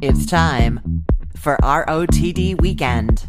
It's time for ROTD Weekend.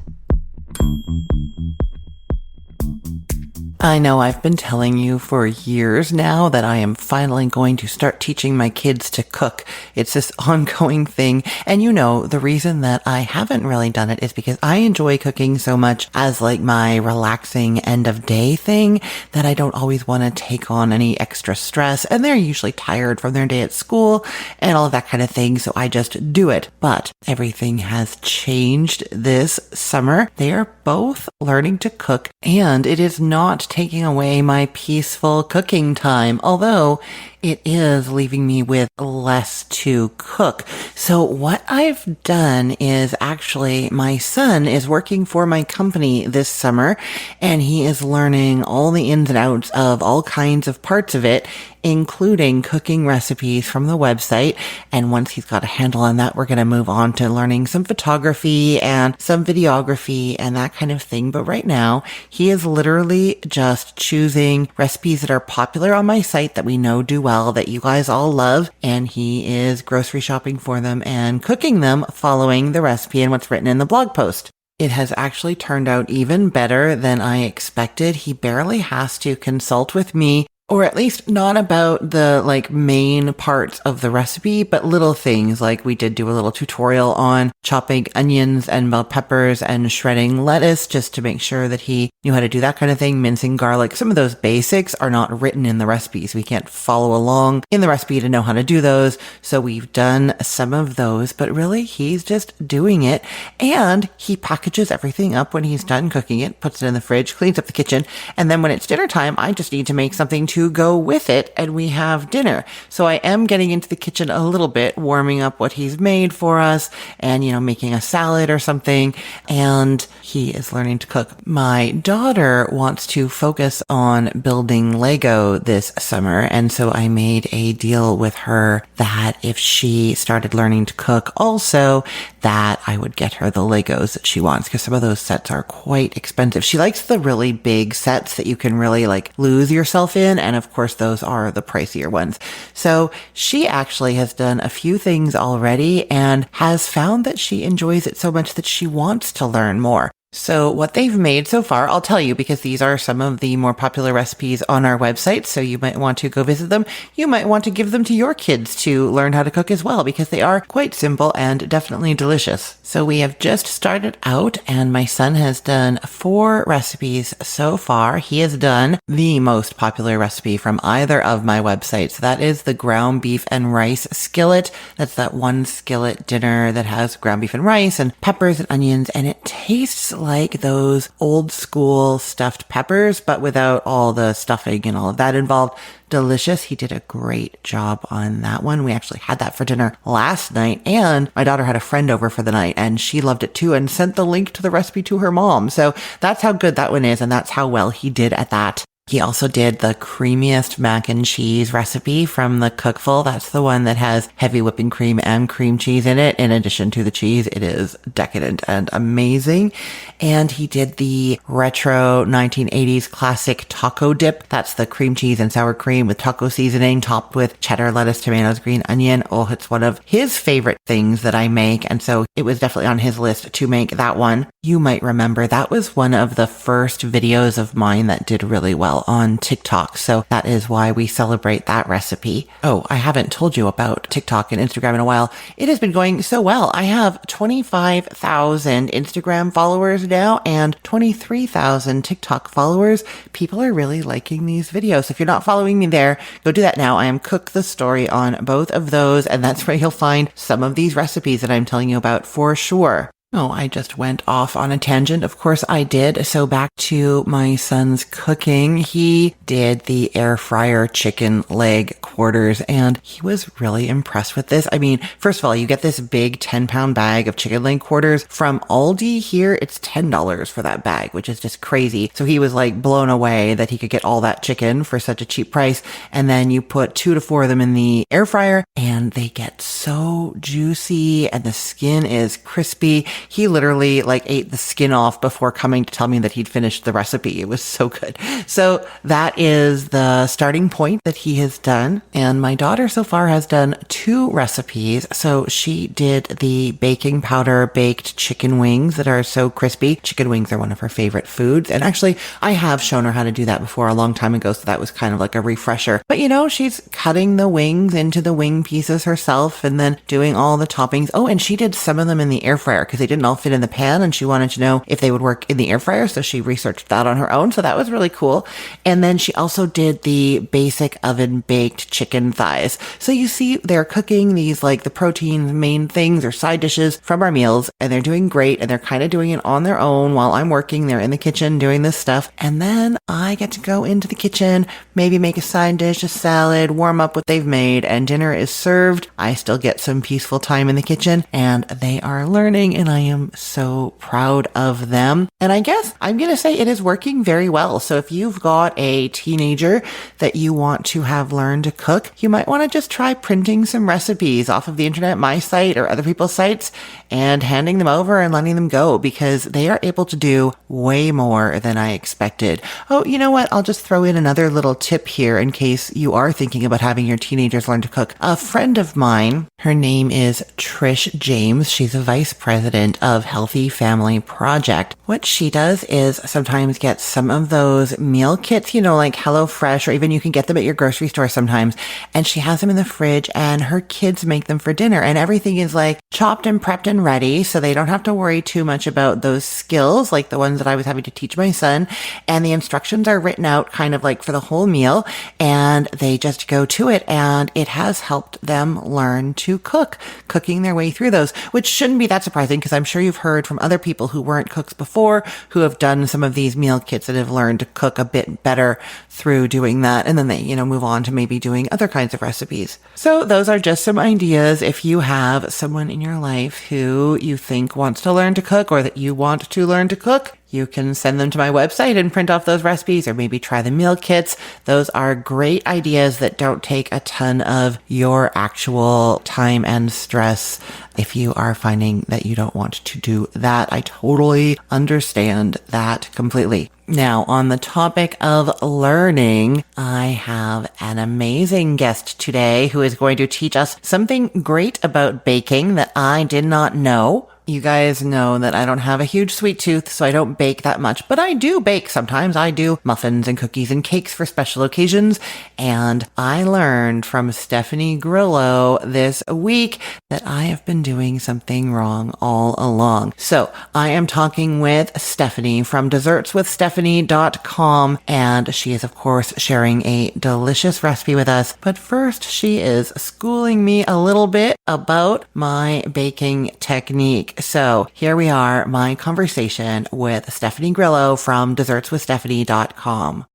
I know I've been telling you for years now that I am finally going to start teaching my kids to cook. It's this ongoing thing. And you know, the reason that I haven't really done it is because I enjoy cooking so much as like my relaxing end of day thing that I don't always want to take on any extra stress. And they're usually tired from their day at school and all of that kind of thing. So I just do it. But everything has changed this summer. They are both learning to cook, and it is not taking away my peaceful cooking time, although it is leaving me with less to cook. So what I've done is actually my son is working for my company this summer, and he is learning all the ins and outs of all kinds of parts of it, including cooking recipes from the website. And once he's got a handle on that, we're going to move on to learning some photography and some videography and that kind of thing. But right now, he is literally just choosing recipes that are popular on my site that we know do well, that you guys all love. And he is grocery shopping for them and cooking them following the recipe and what's written in the blog post. It has actually turned out even better than I expected. He barely has to consult with me, or at least not about the main parts of the recipe, but little things like we did do a little tutorial on chopping onions and bell peppers and shredding lettuce just to make sure that he knew how to do that kind of thing, mincing garlic. Some of those basics are not written in the recipes. We can't follow along in the recipe to know how to do those. So we've done some of those, but really he's just doing it. And he packages everything up when he's done cooking it, puts it in the fridge, cleans up the kitchen. And then when it's dinner time, I just need to make something to go with it, and we have dinner. So I am getting into the kitchen a little bit, warming up what he's made for us and, making a salad or something. And he is learning to cook. My daughter wants to focus on building Lego this summer. And so I made a deal with her that if she started learning to cook also, that I would get her the Legos that she wants, because some of those sets are quite expensive. She likes the really big sets that you can really lose yourself in. And of course, those are the pricier ones. So she actually has done a few things already and has found that she enjoys it so much that she wants to learn more. So what they've made so far, I'll tell you, because these are some of the more popular recipes on our website, so you might want to go visit them. You might want to give them to your kids to learn how to cook as well, because they are quite simple and definitely delicious. So we have just started out, and my son has done 4 recipes so far. He has done the most popular recipe from either of my websites. That is the ground beef and rice skillet. That's that one skillet dinner that has ground beef and rice and peppers and onions, and it tastes like those old school stuffed peppers, but without all the stuffing and all of that involved. Delicious. He did a great job on that one. We actually had that for dinner last night, and my daughter had a friend over for the night and she loved it too and sent the link to the recipe to her mom. So that's how good that one is, and that's how well he did at that. He also did the creamiest mac and cheese recipe from the Cookful. That's the one that has heavy whipping cream and cream cheese in it. In addition to the cheese, it is decadent and amazing. And he did the retro 1980s classic taco dip. That's the cream cheese and sour cream with taco seasoning topped with cheddar, lettuce, tomatoes, green onion. Oh, it's one of his favorite things that I make. And so it was definitely on his list to make that one. You might remember that was one of the first videos of mine that did really well on TikTok. So that is why we celebrate that recipe. Oh, I haven't told you about TikTok and Instagram in a while. It has been going so well. I have 25,000 Instagram followers now and 23,000 TikTok followers. People are really liking these videos. If you're not following me there, go do that now. I am Cook the Story on both of those, and that's where you'll find some of these recipes that I'm telling you about for sure. Oh, I just went off on a tangent. Of course I did. So back to my son's cooking. He did the air fryer chicken leg quarters, and he was really impressed with this. I mean, first of all, you get this big 10-pound bag of chicken leg quarters from Aldi here. It's $10 for that bag, which is just crazy. So he was blown away that he could get all that chicken for such a cheap price. And then you put 2 to 4 of them in the air fryer and they get so juicy and the skin is crispy. He literally like ate the skin off before coming to tell me that he'd finished the recipe. It was so good. So that is the starting point that he has done. And my daughter so far has done 2 recipes. So she did the baking powder baked chicken wings that are so crispy. Chicken wings are one of her favorite foods. And actually, I have shown her how to do that before a long time ago. So that was kind of like a refresher. But she's cutting the wings into the wing pieces herself and then doing all the toppings. Oh, and she did some of them in the air fryer because they didn't all fit in the pan and she wanted to know if they would work in the air fryer. So she researched that on her own. So that was really cool. And then she also did the basic oven baked chicken thighs. So you see they're cooking these like the protein main things or side dishes from our meals and they're doing great and they're kind of doing it on their own while I'm working. They're in the kitchen doing this stuff. And then I get to go into the kitchen, maybe make a side dish, a salad, warm up what they've made, and dinner is served. I still get some peaceful time in the kitchen and they are learning and I am so proud of them. And I guess I'm going to say it is working very well. So if you've got a teenager that you want to have learn to cook, you might want to just try printing some recipes off of the internet, my site or other people's sites, and handing them over and letting them go because they are able to do way more than I expected. Oh, you know what? I'll just throw in another little tip here in case you are thinking about having your teenagers learn to cook. A friend of mine, her name is Trish James. She's a vice president of Healthy Family Project. What she does is sometimes get some of those meal kits, like HelloFresh, or even you can get them at your grocery store sometimes. And she has them in the fridge and her kids make them for dinner and everything is like chopped and prepped and ready. So they don't have to worry too much about those skills like the ones that I was having to teach my son. And the instructions are written out kind of like for the whole meal and they just go to it. And it has helped them learn to cook, cooking their way through those, which shouldn't be that surprising because I'm sure you've heard from other people who weren't cooks before who have done some of these meal kits that have learned to cook a bit better through doing that. And then they, move on to maybe doing other kinds of recipes. So those are just some ideas. If you have someone in your life who you think wants to learn to cook or that you want to learn to cook, you can send them to my website and print off those recipes or maybe try the meal kits. Those are great ideas that don't take a ton of your actual time and stress. If you are finding that you don't want to do that, I totally understand that completely. Now, on the topic of learning, I have an amazing guest today who is going to teach us something great about baking that I did not know. You guys know that I don't have a huge sweet tooth, so I don't bake that much, but I do bake sometimes. I do muffins and cookies and cakes for special occasions, and I learned from Stephanie Grillo this week that I have been doing something wrong all along. So I am talking with Stephanie from dessertswithstephanie.com, and she is, of course, sharing a delicious recipe with us. But first, she is schooling me a little bit about my baking technique. So here we are, my conversation with Stephanie Grillo from dessertswithstephanie.com.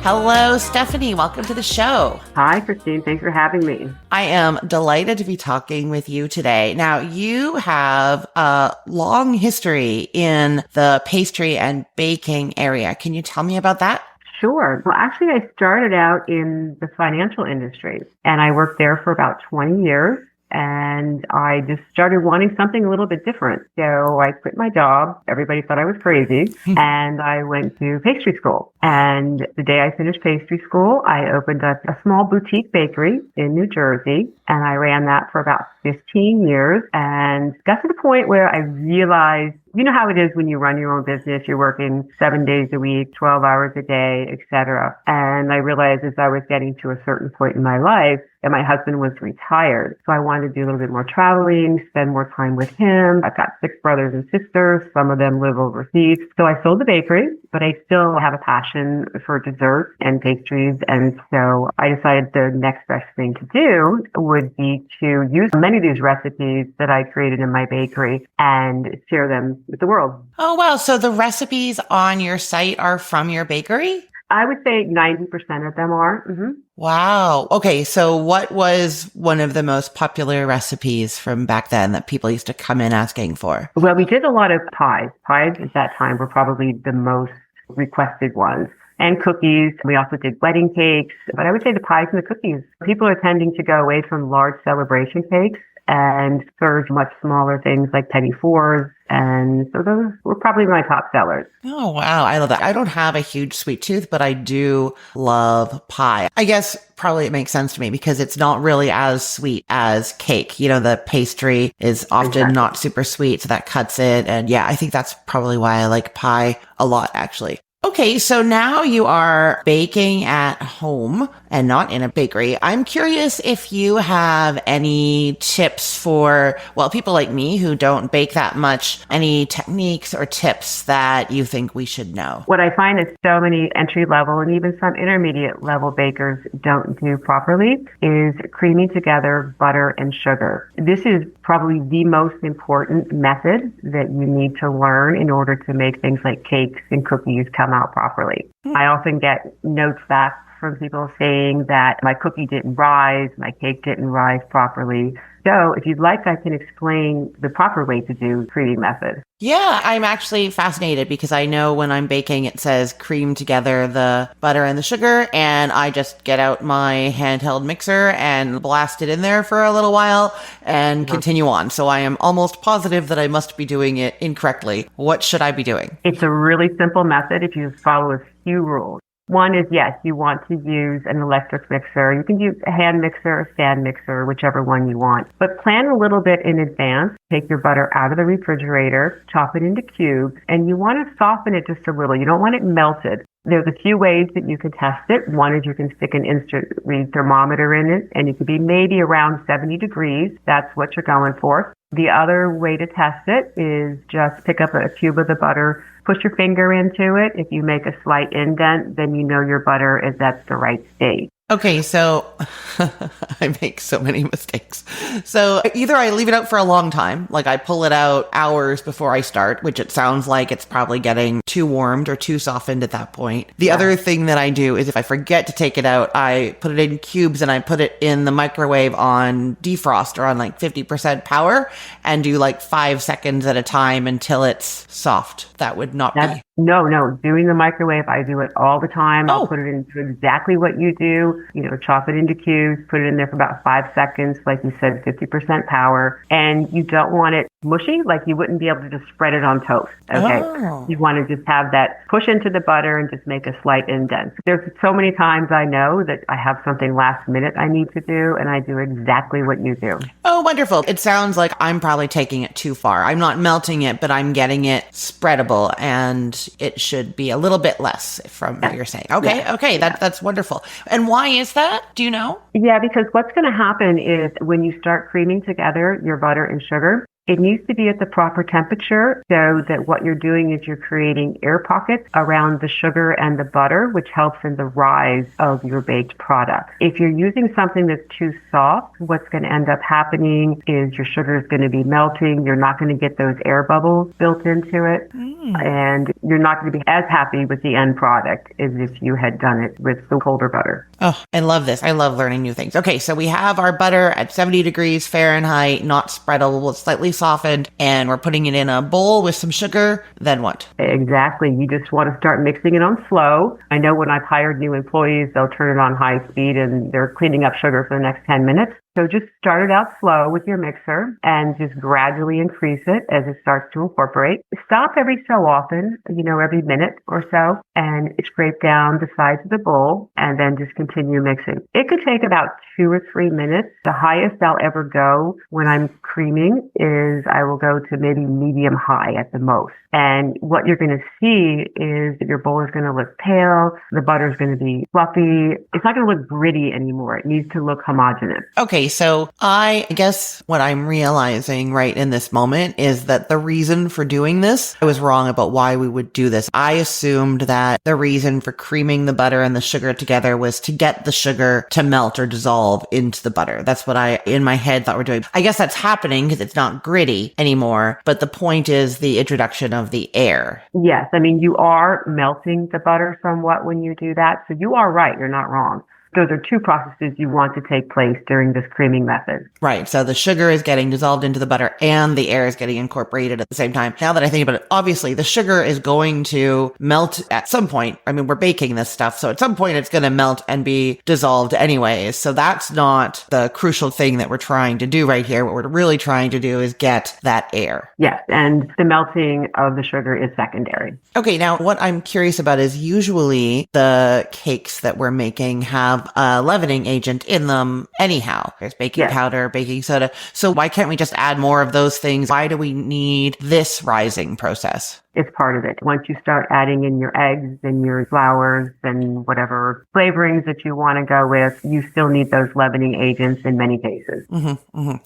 Hello, Stephanie. Welcome to the show. Hi, Christine. Thanks for having me. I am delighted to be talking with you today. Now, you have a long history in the pastry and baking area. Can you tell me about that? Sure. Well, actually, I started out in the financial industry, and I worked there for about 20 years. And I just started wanting something a little bit different. So I quit my job. Everybody thought I was crazy. And I went to pastry school. And the day I finished pastry school, I opened up a small boutique bakery in New Jersey. And I ran that for about 15 years and got to the point where I realized, you know how it is when you run your own business, you're working 7 days a week, 12 hours a day, etc. And I realized as I was getting to a certain point in my life that my husband was retired. So I wanted to do a little bit more traveling, spend more time with him. I've got 6 brothers and sisters. Some of them live overseas. So I sold the bakery, but I still have a passion for dessert and pastries. And so I decided the next best thing to do would be to use many of these recipes that I created in my bakery and share them with the world. Oh, wow. So the recipes on your site are from your bakery? I would say 90% of them are. Mm-hmm. Wow. Okay. So what was one of the most popular recipes from back then that people used to come in asking for? Well, we did a lot of pies. Pies at that time were probably the most requested ones. And cookies. We also did wedding cakes, but I would say the pies and the cookies. People are tending to go away from large celebration cakes and serve much smaller things like petit fours. And so those were probably my top sellers. Oh, wow. I love that. I don't have a huge sweet tooth, but I do love pie. I guess probably it makes sense to me because it's not really as sweet as cake. You know, the pastry is often Exactly. not super sweet, so that cuts it. And yeah, I think that's probably why I like pie a lot, actually. Okay, so now you are baking at home and not in a bakery. I'm curious if you have any tips for, well, people like me who don't bake that much, any techniques or tips that you think we should know. What I find is so many entry level and even some intermediate level bakers don't do properly is creaming together butter and sugar. This is probably the most important method that you need to learn in order to make things like cakes and cookies come out properly. I often get notes back from people saying that my cookie didn't rise, my cake didn't rise properly. So if you'd like, I can explain the proper way to do creaming method. Yeah, I'm actually fascinated because I know when I'm baking, it says cream together the butter and the sugar, and I just get out my handheld mixer and blast it in there for a little while and continue on. So I am almost positive that I must be doing it incorrectly. What should I be doing? It's a really simple method if you follow a few rules. One is, yes, you want to use an electric mixer. You can use a hand mixer, a stand mixer, whichever one you want. But plan a little bit in advance. Take your butter out of the refrigerator, chop it into cubes, and you want to soften it just a little. You don't want it melted. There's a few ways that you can test it. One is you can stick an instant read thermometer in it, and it could be maybe around 70 degrees. That's what you're going for. The other way to test it is just pick up a cube of the butter, push your finger into it. If you make a slight indent, then you know your butter is at the right stage. Okay, so I make so many mistakes. So either I leave it out for a long time, like I pull it out hours before I start, which it sounds like it's probably getting too warmed or too softened at that point. The other thing that I do is if I forget to take it out, I put it in cubes and I put it in the microwave on defrost or on like 50% power and do like 5 seconds at a time until it's soft. That would not be. No. Doing the microwave, I do it all the time. I'll Oh. put it into exactly what you do. Chop it into cubes, put it in there for about 5 seconds, like you said, 50% power. And you don't want it mushy, like you wouldn't be able to just spread it on toast. Okay. Oh. You want to just have that push into the butter and just make a slight indent. There's so many times I know that I have something last minute I need to do, and I do exactly what you do. Oh, wonderful. It sounds like I'm probably taking it too far. I'm not melting it, but I'm getting it spreadable and it should be a little bit less from what you're saying. Okay. Yeah. Okay. That's wonderful. And why is that? Do you know? Yeah, because what's going to happen is when you start creaming together your butter and sugar, it needs to be at the proper temperature so that what you're doing is you're creating air pockets around the sugar and the butter, which helps in the rise of your baked product. If you're using something that's too soft, what's going to end up happening is your sugar is going to be melting. You're not going to get those air bubbles built into it. And you're not going to be as happy with the end product as if you had done it with the colder butter. Oh, I love this. I love learning new things. Okay. So we have our butter at 70 degrees Fahrenheit, not spreadable, slightly softened, and we're putting it in a bowl with some sugar. Then what? Exactly. You just want to start mixing it on slow. I know when I've hired new employees, they'll turn it on high speed and they're cleaning up sugar for the next 10 minutes. So just start it out slow with your mixer and just gradually increase it as it starts to incorporate. Stop every so often, every minute or so, and scrape down the sides of the bowl and then just continue mixing. It could take about 2 or 3 minutes. The highest I'll ever go when I'm creaming is I will go to maybe medium high at the most. And what you're going to see is that your bowl is going to look pale. The butter is going to be fluffy. It's not going to look gritty anymore. It needs to look homogeneous. Okay, so I guess what I'm realizing right in this moment is that the reason for doing this, I was wrong about why we would do this. I assumed that the reason for creaming the butter and the sugar together was to get the sugar to melt or dissolve into the butter. That's what I, in my head, thought we're doing. I guess that's happening because it's not gritty anymore, but the point is the introduction of the air. Yes, I mean, you are melting the butter somewhat when you do that. So you are right. You're not wrong. Those are two processes you want to take place during this creaming method. Right. So the sugar is getting dissolved into the butter and the air is getting incorporated at the same time. Now that I think about it, obviously the sugar is going to melt at some point. I mean, we're baking this stuff. So at some point it's going to melt and be dissolved anyways. So that's not the crucial thing that we're trying to do right here. What we're really trying to do is get that air. Yes. And the melting of the sugar is secondary. Okay. Now what I'm curious about is usually the cakes that we're making have a leavening agent in them anyhow. There's baking powder, baking soda. So why can't we just add more of those things? Why do we need this rising process? It's part of it. Once you start adding in your eggs and your flours and whatever flavorings that you want to go with, you still need those leavening agents in many cases.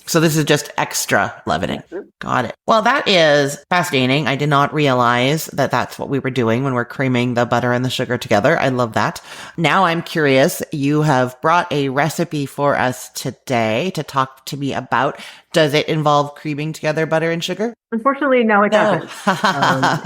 So this is just extra leavening. Got it. Well, that is fascinating. I did not realize that that's what we were doing when we're creaming the butter and the sugar together. I love that. Now I'm curious. You have brought a recipe for us today to talk to me about. Does it involve creaming together butter and sugar? Unfortunately, no, it doesn't.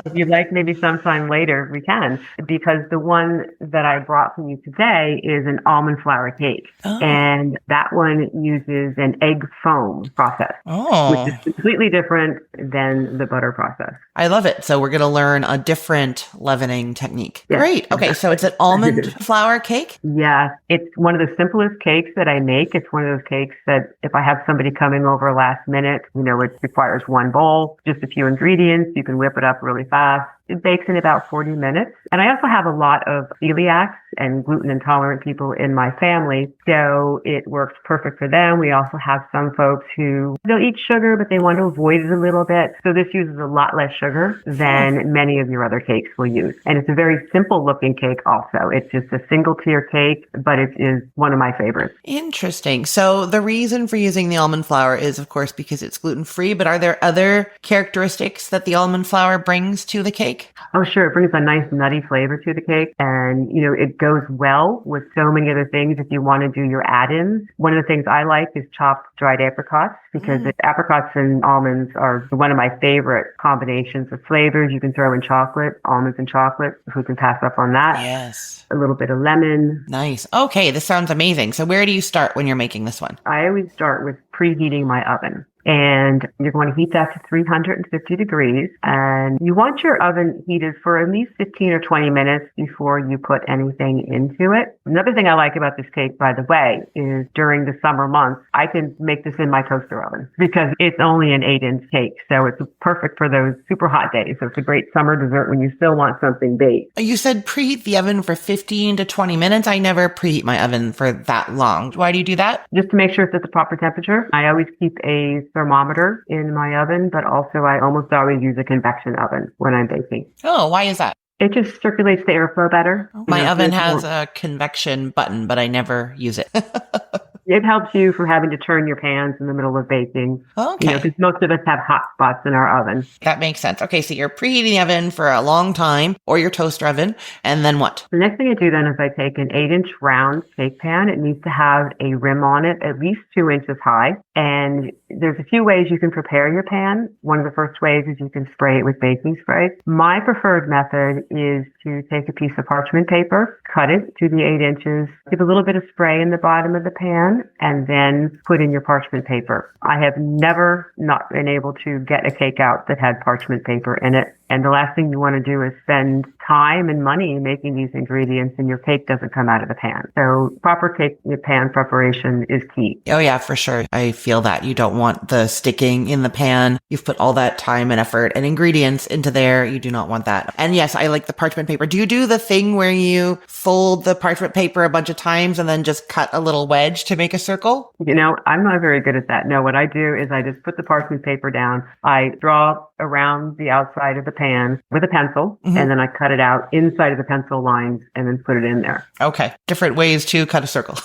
If you'd like, maybe sometime later we can, because the one that I brought for you today is an almond flour cake. And that one uses an egg foam process, which is completely different than the butter process. I love it. So we're going to learn a different leavening technique. Yes. Great. Okay. So it's an almond flour cake? Yeah. It's one of the simplest cakes that I make. It's one of those cakes that if I have somebody coming over last minute, it requires one bowl, just a few ingredients. You can whip it up really fast. It bakes in about 40 minutes. And I also have a lot of celiacs and gluten intolerant people in my family. So it works perfect for them. We also have some folks who don't eat sugar, but they want to avoid it a little bit. So this uses a lot less sugar than many of your other cakes will use. And it's a very simple looking cake also. It's just a single tier cake, but it is one of my favorites. Interesting. So the reason for using the almond flour is, of course, because it's gluten-free, but are there other characteristics that the almond flour brings to the cake? Oh, sure. It brings a nice nutty flavor to the cake. And, it goes well with so many other things if you want to do your add-ins. One of the things I like is chopped dried apricots because apricots and almonds are one of my favorite combinations of flavors. You can throw in chocolate, almonds and chocolate. Who can pass up on that? Yes. A little bit of lemon. Nice. Okay. This sounds amazing. So where do you start when you're making this one? I always start with preheating my oven. And you're going to heat that to 350 degrees. And you want your oven heated for at least 15 or 20 minutes before you put anything into it. Another thing I like about this cake, by the way, is during the summer months, I can make this in my toaster oven because it's only an 8-inch cake. So it's perfect for those super hot days. So it's a great summer dessert when you still want something baked. You said preheat the oven for 15 to 20 minutes. I never preheat my oven for that long. Why do you do that? Just to make sure it's at the proper temperature. I always keep a thermometer in my oven, but also I almost always use a convection oven when I'm baking. Oh, why is that? It just circulates the airflow better. My oven has a convection button, but I never use it. It helps you from having to turn your pans in the middle of baking. Okay. Because most of us have hot spots in our oven. That makes sense. Okay, so you're preheating the oven for a long time, or your toaster oven, and then what? The next thing I do then is I take an 8-inch round cake pan. It needs to have a rim on it, at least 2 inches high. And there's a few ways you can prepare your pan. One of the first ways is you can spray it with baking spray. My preferred method is to take a piece of parchment paper, cut it to the 8 inches, give a little bit of spray in the bottom of the pan, and then put in your parchment paper. I have never not been able to get a cake out that had parchment paper in it. And the last thing you want to do is spend time and money making these ingredients and your cake doesn't come out of the pan. So proper cake pan preparation is key. Oh yeah, for sure. I feel that. You don't want the sticking in the pan. You've put all that time and effort and ingredients into there. You do not want that. And yes, I like the parchment paper. Do you do the thing where you fold the parchment paper a bunch of times and then just cut a little wedge to make a circle? I'm not very good at that. No, what I do is I just put the parchment paper down. I draw around the outside of the pan with a pencil, and then I cut it out inside of the pencil lines and then put it in there. Okay. Different ways to cut a circle.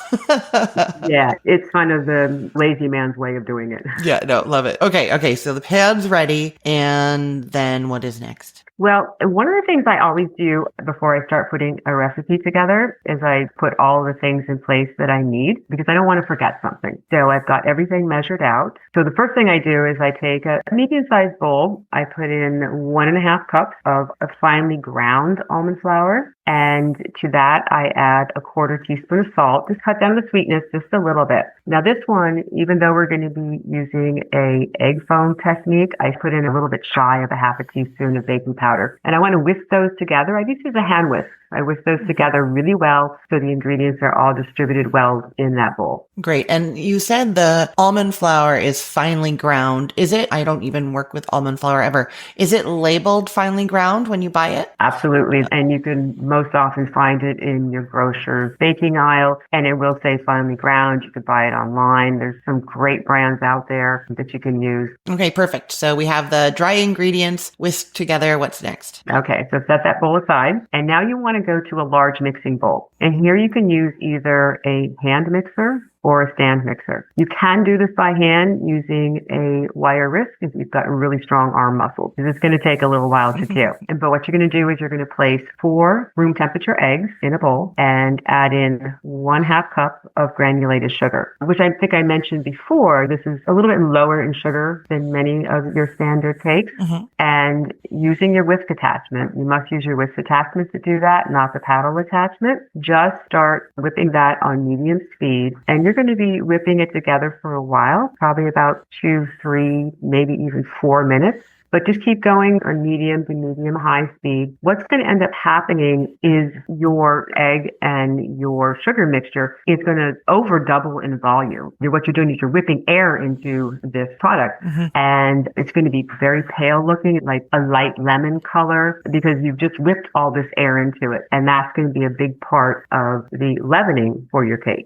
Yeah, it's kind of the lazy man's way of doing it. Yeah, no, love it. Okay. So the pan's ready. And then what is next? Well, one of the things I always do before I start putting a recipe together is I put all the things in place that I need because I don't want to forget something. So I've got everything measured out. So the first thing I do is I take a medium-sized bowl. I put in 1.5 cups of a finely ground almond flour. And to that, I add a quarter teaspoon of salt. Just cut down the sweetness just a little bit. Now this one, even though we're going to be using a egg foam technique, I put in a little bit shy of a half a teaspoon of baking powder. And I want to whisk those together. I just use a hand whisk. I whisk those together really well so the ingredients are all distributed well in that bowl. Great. And you said the almond flour is finely ground. Is it? I don't even work with almond flour ever. Is it labeled finely ground when you buy it? Absolutely. And you can most often find it in your grocer's baking aisle, and it will say finely ground. You could buy it online. There's some great brands out there that you can use. Okay, perfect. So we have the dry ingredients whisked together. What's next? Okay, so set that bowl aside. And now you want to go to a large mixing bowl. And here you can use either a hand mixer or a stand mixer. You can do this by hand using a wire wrist if you've got really strong arm muscles. This is going to take a little while to do. But what you're going to do is you're going to place 4 room temperature eggs in a bowl and add in 1/2 cup of granulated sugar, which I think I mentioned before. This is a little bit lower in sugar than many of your standard cakes. And using your whisk attachment, you must use your whisk attachment to do that, not the paddle attachment. Just start whipping that on medium speed, and you're going to be whipping it together for a while, probably about 2, 3, maybe even 4 minutes. But just keep going on medium to medium high speed. What's going to end up happening is your egg and your sugar mixture is going to over double in volume. What you're doing is you're whipping air into this product, and it's going to be very pale looking, like a light lemon color, because you've just whipped all this air into it. And that's going to be a big part of the leavening for your cake.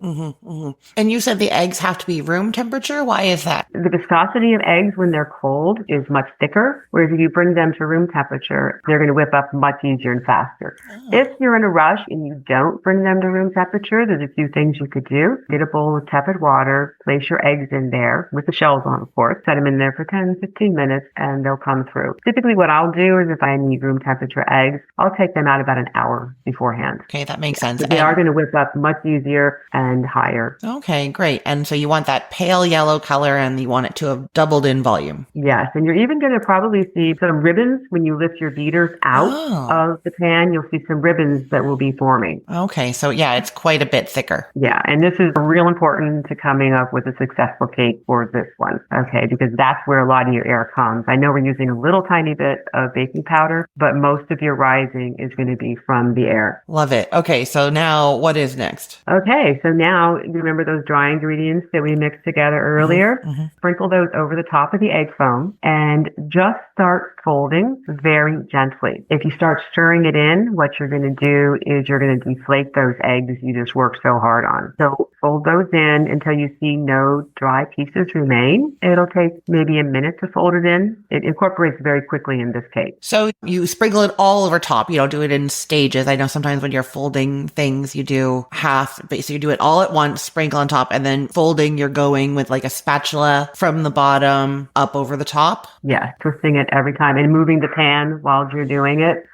And you said the eggs have to be room temperature. Why is that? The viscosity of eggs when they're cold is much thicker. Whereas if you bring them to room temperature, they're going to whip up much easier and faster. If you're in a rush and you don't bring them to room temperature, there's a few things you could do. Get a bowl of tepid water, place your eggs in there with the shells on, of course. Set them in there for 10, 15 minutes and they'll come through. Typically what I'll do is if I need room temperature eggs, I'll take them out about an hour beforehand. Okay, that makes sense. So they are going to whip up much easier and higher. Okay, great. And so you want that pale yellow color and you want it to have doubled in volume. Yes, and you're even going to probably see some ribbons when you lift your beaters out of the pan. You'll see some ribbons that will be forming. Okay, so yeah, it's quite a bit thicker. Yeah, and this is real important to coming up with a successful cake for this one, okay, because that's where a lot of your air comes. I know we're using a little tiny bit of baking powder, but most of your rising is going to be from the air. Love it. Okay, so now what is next? Okay, so now you remember those dry ingredients that we mixed together earlier? Sprinkle those over the top of the egg foam and just start folding very gently. If you start stirring it in, what you're going to do is you're going to deflate those eggs you just worked so hard on. So fold those in until you see no dry pieces remain. It'll take maybe a minute to fold it in. It incorporates very quickly in this cake. So you sprinkle it all over top. You don't do it in stages. I know sometimes when you're folding things, you do half, so you do it all at once, sprinkle on top, and then folding, you're going with like a spatula from the bottom up over the top. Yeah, twisting it every time and moving the pan while you're doing it.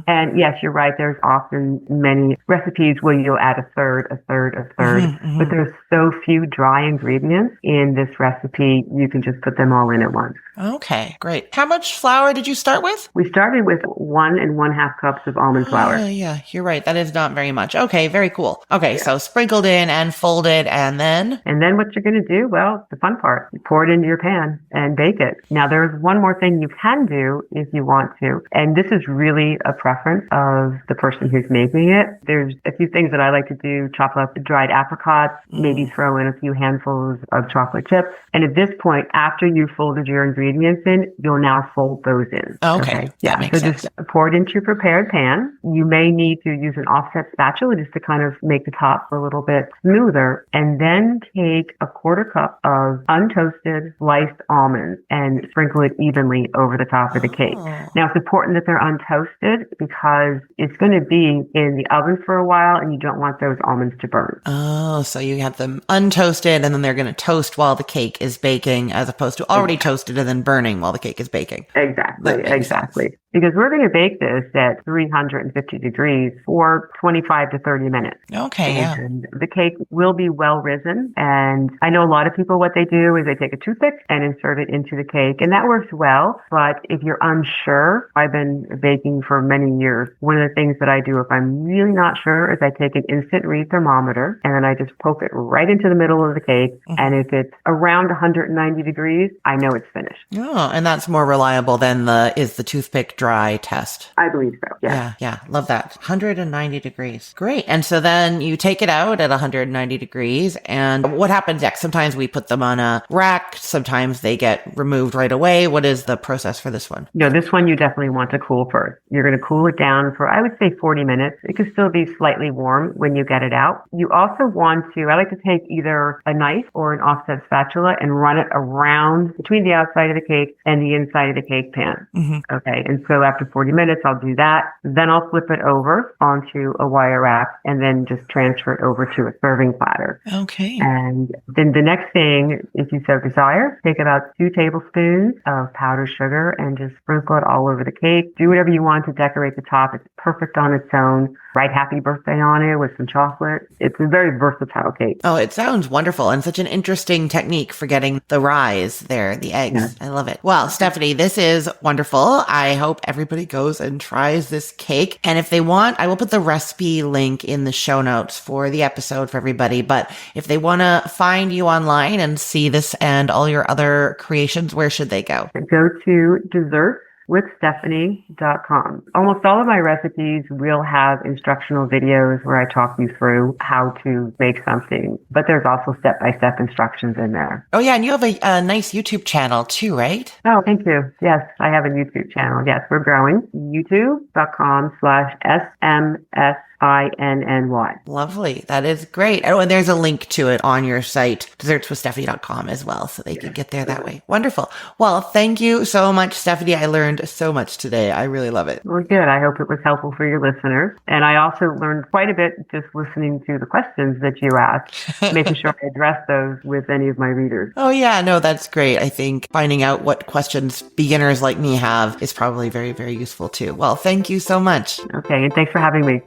And yes, you're right. There's often many recipes where you'll add a third, but there's so few dry ingredients in this recipe, you can just put them all in at once. Okay, great. How much flour did you start with? We started with 1 1/2 cups of almond flour. Yeah, you're right. That is not very much. Okay, very cool. Okay, so sprinkled in and folded and then? And then what you're going to do, well, the fun part, you pour it into your pan and bake it. Now there's one more thing you can do if you want to, and this is really a preference of the person who's making it. There's a few things that I like to do: chop up dried apricots, maybe throw in a few handfuls of chocolate chips. And at this point, after you've folded your ingredients in, you'll now fold those in. Okay. Yeah. That makes sense. Just pour it into your prepared pan. You may need to use an offset spatula just to kind of make the top a little bit smoother. And then take a 1/4 cup of untoasted sliced almonds and sprinkle it evenly over the top of the cake. Now, it's important that they're untoasted because it's going to be in the oven for a while and you don't want those almonds to burn. Oh, so you have them untoasted and then they're going to toast while the cake is baking as opposed to already toasted and then burning while the cake is baking. Exactly. because we're going to bake this at 350 degrees for 25 to 30 minutes. Okay, yeah. And the cake will be well risen. And I know a lot of people, what they do is they take a toothpick and insert it into the cake, and that works well. But if you're unsure, I've been baking for many years. One of the things that I do if I'm really not sure is I take an instant read thermometer and then I just poke it right into the middle of the cake. And if it's around 190 degrees, I know it's finished. Oh, and that's more reliable than is the toothpick dry test. I believe so. Yeah. Yeah. Love that. 190 degrees. Great. And so then you take it out at 190 degrees. And what happens next? Sometimes we put them on a rack. Sometimes they get removed right away. What is the process for this one? No, this one you definitely want to cool first. You're going to cool it down for, I would say, 40 minutes. It could still be slightly warm when you get it out. You also want to, I like to take either a knife or an offset spatula and run it around between the outside of the cake and the inside of the cake pan. Okay. And so after 40 minutes, I'll do that. Then I'll flip it over onto a wire rack and then just transfer it over to a serving platter. Okay. And then the next thing, if you so desire, take about 2 tablespoons of powdered sugar and just sprinkle it all over the cake. Do whatever you want to decorate the top. It's perfect on its own. Write happy birthday on it with some chocolate. It's a very versatile cake. Oh, it sounds wonderful and such an interesting technique for getting the rise there, the eggs. Yeah. I love it. Well, Stephanie, this is wonderful. I hope everybody goes and tries this cake. And if they want, I will put the recipe link in the show notes for the episode for everybody. But if they want to find you online and see this and all your other creations, where should they go? Go to dessertswithstephanie.com. Almost all of my recipes will have instructional videos where I talk you through how to make something, but there's also step-by-step instructions in there. Oh yeah, and you have a nice YouTube channel too, right? Oh, thank you. Yes, I have a YouTube channel. Yes, we're growing. youtube.com/SMSINNY. Lovely. That is great. Oh, and there's a link to it on your site, dessertswithstephanie.com as well, so they can get there that way. Wonderful. Well, thank you so much, Stephanie. I learned so much today. I really love it. Well, good. I hope it was helpful for your listeners. And I also learned quite a bit just listening to the questions that you asked, making sure I address those with any of my readers. Oh, yeah. No, that's great. I think finding out what questions beginners like me have is probably very, very useful too. Well, thank you so much. Okay. And thanks for having me.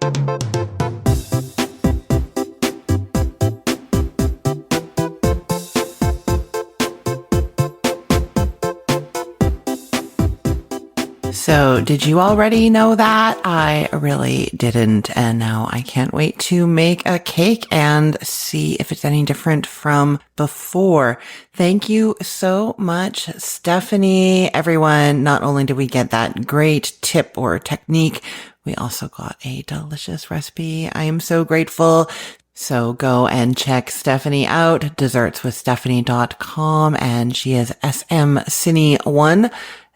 So did you already know that? I really didn't. And now I can't wait to make a cake and see if it's any different from before. Thank you so much, Stephanie. Everyone, not only did we get that great tip or technique, we also got a delicious recipe. I am so grateful. So go and check Stephanie out, dessertswithstephanie.com, and she is smsinny1.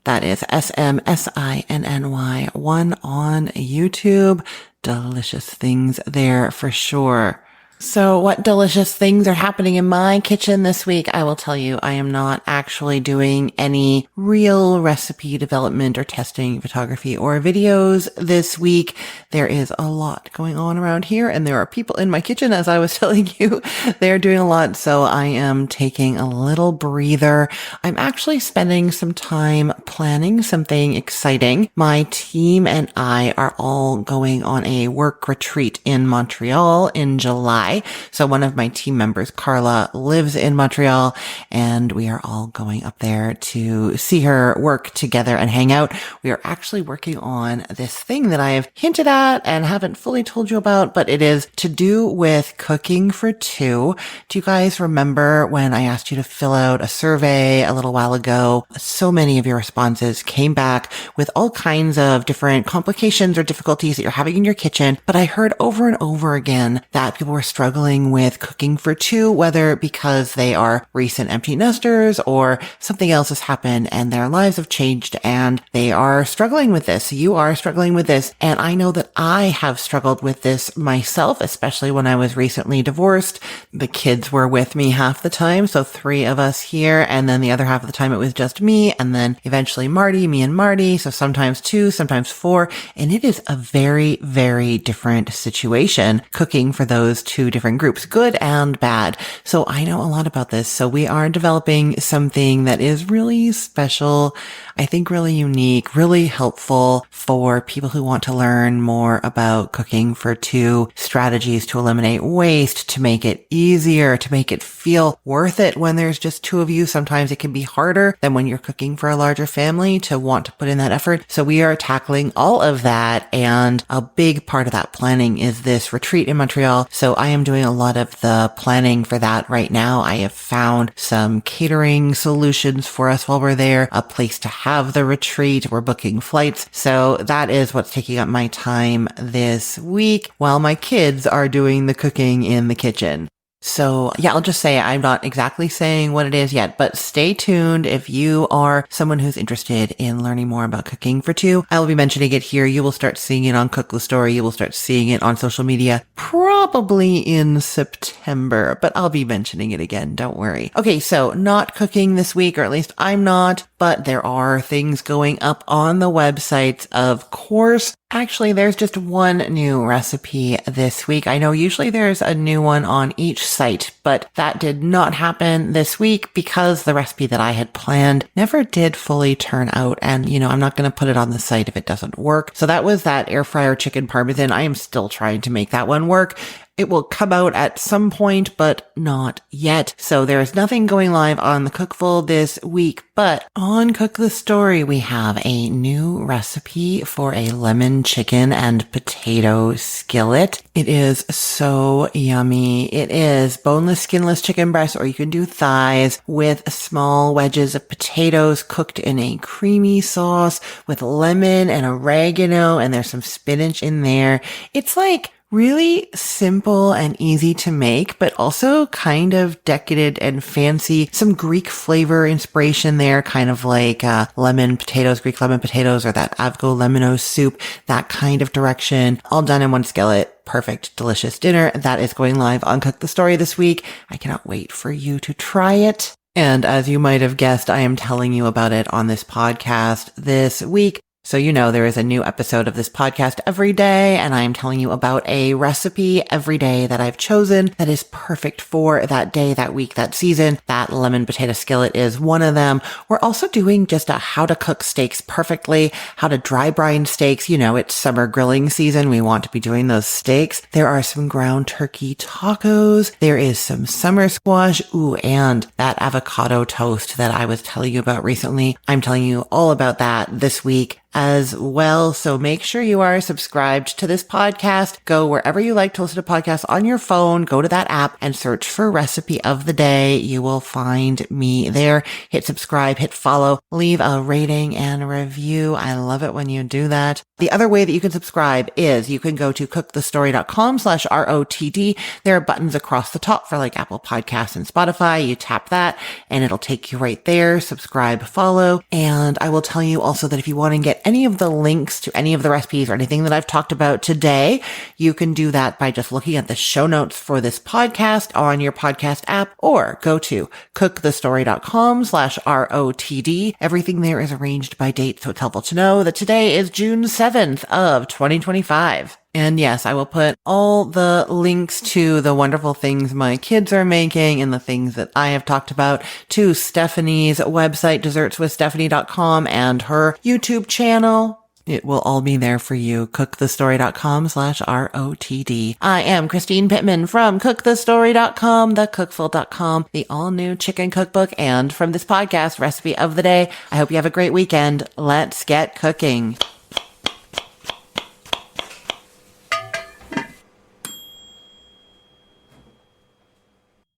That is SMSINNY1 on YouTube. Delicious things there for sure. So what delicious things are happening in my kitchen this week? I will tell you, I am not actually doing any real recipe development or testing photography or videos this week. There is a lot going on around here, and there are people in my kitchen, as I was telling you. They're doing a lot, so I am taking a little breather. I'm actually spending some time planning something exciting. My team and I are all going on a work retreat in Montreal in July. So one of my team members, Carla, lives in Montreal, and we are all going up there to see her work together and hang out. We are actually working on this thing that I have hinted at and haven't fully told you about, but it is to do with cooking for two. Do you guys remember when I asked you to fill out a survey a little while ago? So many of your responses came back with all kinds of different complications or difficulties that you're having in your kitchen, but I heard over and over again that people were struggling with cooking for two, whether because they are recent empty nesters or something else has happened and their lives have changed and they are struggling with this. You are struggling with this. And I know that I have struggled with this myself, especially when I was recently divorced. The kids were with me half the time. So 3 of us here. And then the other half of the time it was just me. And then eventually me and Marty. So sometimes 2, sometimes 4. And it is a very, very different situation cooking for those 2 two different groups, good and bad. So I know a lot about this. So we are developing something that is really special, I think really unique, really helpful for people who want to learn more about cooking for two, strategies to eliminate waste, to make it easier, to make it feel worth it when there's just two of you. Sometimes it can be harder than when you're cooking for a larger family to want to put in that effort. So we are tackling all of that. And a big part of that planning is this retreat in Montreal. So I am doing a lot of the planning for that right now. I have found some catering solutions for us while we're there, a place to have the retreat. We're booking flights. So that is what's taking up my time this week while my kids are doing the cooking in the kitchen. So yeah, I'll just say I'm not exactly saying what it is yet, but stay tuned if you are someone who's interested in learning more about cooking for two. I will be mentioning it here. You will start seeing it on Cook the Story. You will start seeing it on social media probably in September, but I'll be mentioning it again. Don't worry. Okay, so not cooking this week, or at least I'm not, but there are things going up on the websites, of course. Actually, there's just one new recipe this week. I know usually there's a new one on each site, but that did not happen this week because the recipe that I had planned never did fully turn out. And, I'm not going to put it on the site if it doesn't work. So that was that air fryer chicken parmesan. I am still trying to make that one work. It will come out at some point, but not yet. So there is nothing going live on the Cookful this week, but on Cook the Story, we have a new recipe for a lemon chicken and potato skillet. It is so yummy. It is boneless, skinless chicken breast, or you can do thighs with small wedges of potatoes cooked in a creamy sauce with lemon and oregano, and there's some spinach in there. It's like really simple and easy to make, but also kind of decadent and fancy. Some Greek flavor inspiration there, kind of like lemon potatoes, Greek lemon potatoes, or that avgo lemino soup, that kind of direction. All done in one skillet. Perfect, delicious dinner. That is going live on Cook the Story this week. I cannot wait for you to try it. And as you might have guessed, I am telling you about it on this podcast this week. So there is a new episode of this podcast every day, and I am telling you about a recipe every day that I've chosen that is perfect for that day, that week, that season. That lemon potato skillet is one of them. We're also doing just a how to cook steaks perfectly, how to dry brine steaks. It's summer grilling season. We want to be doing those steaks. There are some ground turkey tacos. There is some summer squash. Ooh, and that avocado toast that I was telling you about recently. I'm telling you all about that this week as well. So make sure you are subscribed to this podcast. Go wherever you like to listen to podcasts on your phone. Go to that app and search for Recipe of the Day. You will find me there. Hit subscribe, hit follow, leave a rating and review. I love it when you do that. The other way that you can subscribe is you can go to cookthestory.com/ROTD. There are buttons across the top for like Apple Podcasts and Spotify. You tap that and it'll take you right there. Subscribe, follow. And I will tell you also that if you want to get any of the links to any of the recipes or anything that I've talked about today, you can do that by just looking at the show notes for this podcast on your podcast app, or go to cookthestory.com/ROTD. Everything there is arranged by date, so it's helpful to know that today is June 7th of 2025. And yes, I will put all the links to the wonderful things my kids are making and the things that I have talked about to Stephanie's website, dessertswithstephanie.com, and her YouTube channel. It will all be there for you. cookthestory.com/ROTD. I am Christine Pittman from cookthestory.com, thecookful.com, the all new chicken cookbook, and from this podcast, Recipe of the Day. I hope you have a great weekend. Let's get cooking.